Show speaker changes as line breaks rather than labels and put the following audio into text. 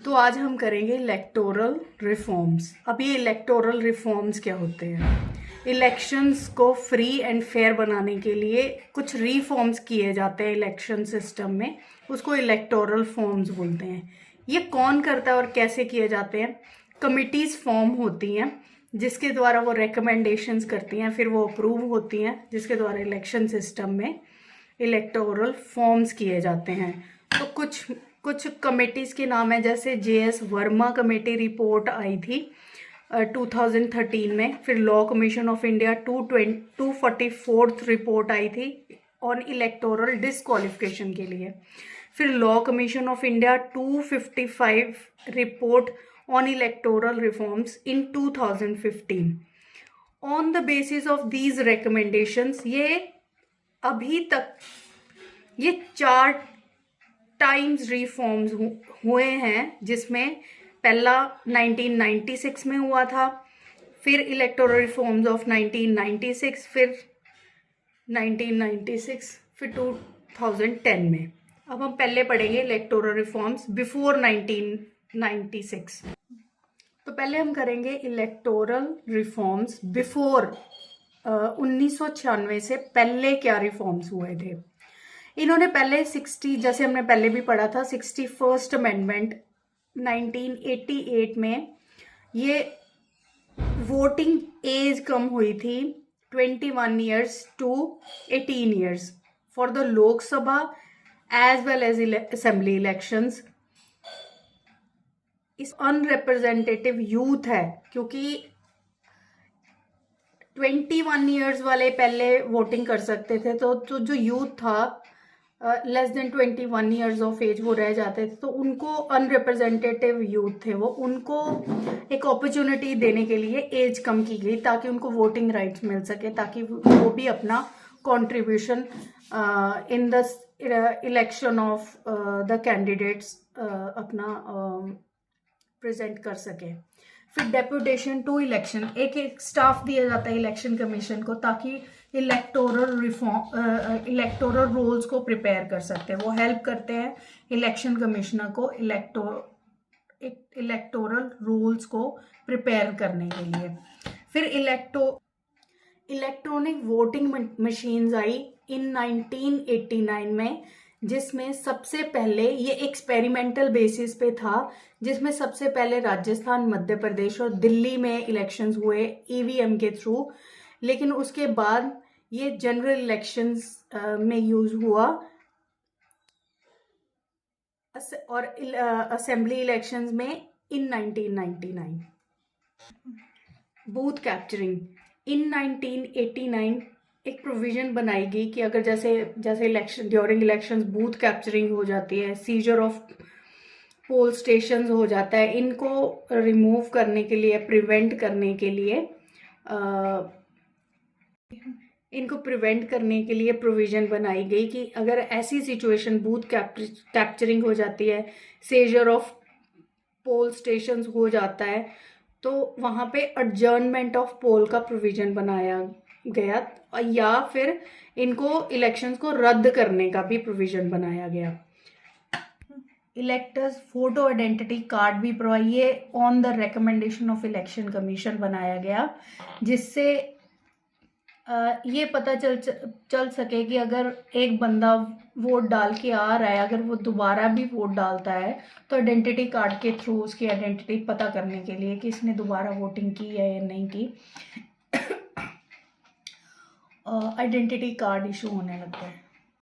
तो आज हम करेंगे इलेक्टोरल रिफॉर्म्स। अब ये इलेक्टोरल रिफॉर्म्स क्या होते हैं? इलेक्शंस को फ्री एंड फेयर बनाने के लिए कुछ रिफॉर्म्स किए जाते हैं इलेक्शन सिस्टम में, उसको इलेक्टोरल फॉर्म्स बोलते हैं। ये कौन करता है और कैसे किए जाते हैं? कमिटीज़ फॉर्म होती हैं जिसके द्वारा वो रिकमेंडेशंस करती हैं, फिर वो अप्रूव होती हैं, जिसके द्वारा इलेक्शन सिस्टम में इलेक्टोरल फॉर्म्स किए जाते हैं। तो कुछ कमेटीज़ के नाम है, जैसे JS वर्मा कमेटी रिपोर्ट आई थी 2013 में। फिर law commission of India 244th report आई थी ऑन इलेक्टोरल डिसक्वालिफिकेशन के लिए। फिर law commission of India 255 report on electoral reforms in 2015। On the basis of these recommendations ये अभी तक ये 4 टाइम्स रिफॉर्म्स हुए हैं, जिसमें पहला 1996 में हुआ था, फिर इलेक्टोरल रिफॉर्म्स ऑफ 1996, फिर 1996, फिर 2010 में। अब हम पहले पढ़ेंगे इलेक्टोरल रिफॉर्म्स बिफोर 1996। तो पहले हम करेंगे इलेक्टोरल रिफॉर्म्स बिफोर 1996 से पहले क्या रिफॉर्म्स हुए थे। इन्होंने पहले 60, जैसे हमने पहले भी पढ़ा था, 61st अमेंडमेंट 1988 में ये वोटिंग एज कम हुई थी 21 years to 18 years for the Lok Sabha as well as assembly elections. इस अनरिप्रेजेंटेटिव यूथ है, क्योंकि 21 ईयर्स वाले पहले वोटिंग कर सकते थे, तो जो यूथ था less than 21 years of age वो रह जाते थे, तो उनको अनरिप्रेजेंटेटिव यूथ थे वो, उनको एक अपॉर्चुनिटी देने के लिए एज कम की गई ताकि उनको वोटिंग राइट्स मिल सके, ताकि वो भी अपना contribution in the election of the candidates अपना प्रेजेंट कर सके। फिर डेपुटेशन टू इलेक्शन, एक स्टाफ दिया जाता है इलेक्शन कमीशन को, ताकि इलेक्टोरल रोल्स को प्रिपेयर कर सकते हैं। वो हेल्प करते हैं इलेक्शन कमिश्नर को इलेक्टोरल रोल्स को प्रिपेयर करने के लिए। फिर इलेक्ट्रॉनिक वोटिंग मशीन्स आई इन 1989 में, जिसमें सबसे पहले ये एक्सपेरिमेंटल बेसिस पे था, जिसमें सबसे पहले राजस्थान, मध्य प्रदेश और दिल्ली में इलेक्शंस हुए EVM के थ्रू। लेकिन उसके बाद ये जनरल इलेक्शंस में यूज हुआ और असेंबली इलेक्शंस में इन 1999। बूथ कैप्चरिंग इन 1989 एक प्रोविजन बनाई गई कि अगर जैसे election during elections booth capturing हो जाती है, सीजर ऑफ पोल स्टेशंस हो जाता है, इनको रिमूव करने के लिए, प्रिवेंट करने के लिए प्रोविजन बनाई गई कि अगर ऐसी सिचुएशन बूथ कैप्चरिंग हो जाती है, सीजर ऑफ पोल स्टेशंस हो जाता है, तो वहाँ पे एडजर्नमेंट ऑफ पोल का प्रोविजन बनाया गया, या फिर इनको इलेक्शंस को रद्द करने का भी प्रोविजन बनाया गया। इलेक्टर्स फोटो आइडेंटिटी कार्ड भी प्रोवाइड, ये on the recommendation of election commission बनाया गया, जिससे ये पता चल सके कि अगर एक बंदा वोट डाल के आ रहा है, अगर वो दोबारा भी वोट डालता है, तो आइडेंटिटी कार्ड के थ्रू उसकी आइडेंटिटी पता करने के लिए कि इसने दोबारा वोटिंग की है या नहीं की, आइडेंटिटी कार्ड इशू होने लगता है।